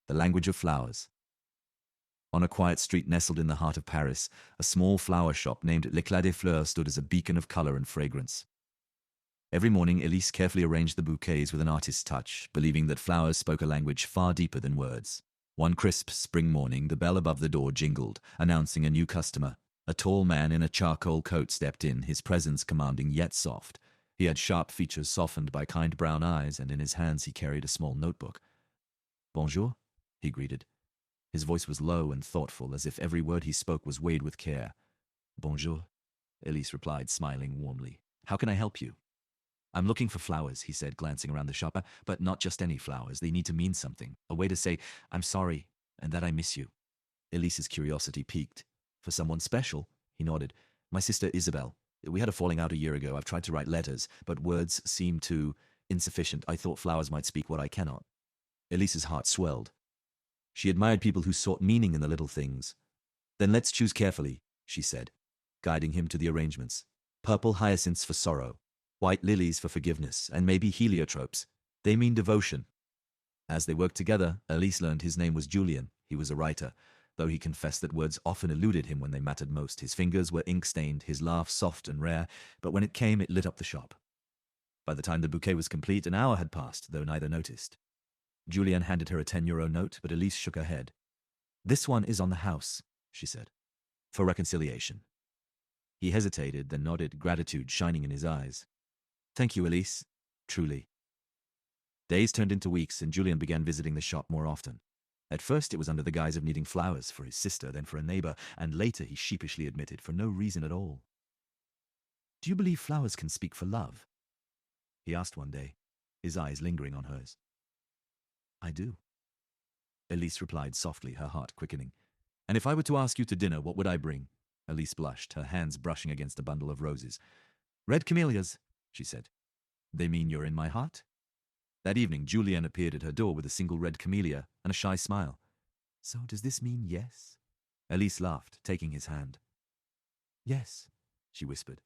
The language of flowers. On a quiet street nestled in the heart of Paris, a small flower shop named L'Éclat des Fleurs stood as a beacon of color and fragrance. Every morning, Elise carefully arranged the bouquets with an artist's touch, believing that flowers spoke a language far deeper than words. One crisp spring morning, the bell above the door jingled, announcing a new customer. A tall man in a charcoal coat stepped in, his presence commanding yet soft. He had sharp features softened by kind brown eyes, and in his hands he carried a small notebook. "Bonjour," he greeted. His voice was low and thoughtful, as if every word he spoke was weighed with care. "Bonjour," Elise replied, smiling warmly. "How can I help you?" "I'm looking for flowers," he said, glancing around the shop, "but not just any flowers. They need to mean something, a way to say, 'I'm sorry,' and that I miss you." Elise's curiosity piqued. "For someone special?" He nodded. "My sister Isabel. We had a falling out a year ago. I've tried to write letters, but words seem too insufficient. I thought flowers might speak what I cannot." Elise's heart swelled. She admired people who sought meaning in the little things. "Then let's choose carefully," she said, guiding him to the arrangements. "Purple hyacinths for sorrow, white lilies for forgiveness, and maybe heliotropes. They mean devotion." As they worked together, Elise learned his name was Julian. He was a writer, though he confessed that words often eluded him when they mattered most. His fingers were ink-stained, his laugh soft and rare, but when it came, it lit up the shop. By the time the bouquet was complete, an hour had passed, though neither noticed. Julian handed her a 10-euro note, but Elise shook her head. "This one is on the house," she said, "for reconciliation." He hesitated, then nodded, gratitude shining in his eyes. "Thank you, Elise. Truly." Days turned into weeks, and Julian began visiting the shop more often. At first, it was under the guise of needing flowers for his sister, then for a neighbor, and later he sheepishly admitted, for no reason at all. "Do you believe flowers can speak for love?" he asked one day, his eyes lingering on hers. "I do," Elise replied softly, her heart quickening. "And if I were to ask you to dinner, what would I bring?" Elise blushed, her hands brushing against a bundle of roses. "Red camellias," she said. "They mean you're in my heart?" That evening, Julian appeared at her door with a single red camellia and a shy smile. "So does this mean yes?" Elise laughed, taking his hand. "Yes," she whispered.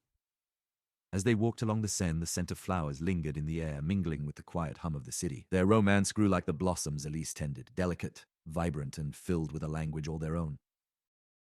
As they walked along the Seine, the scent of flowers lingered in the air, mingling with the quiet hum of the city. Their romance grew like the blossoms Elise tended, delicate, vibrant, and filled with a language all their own.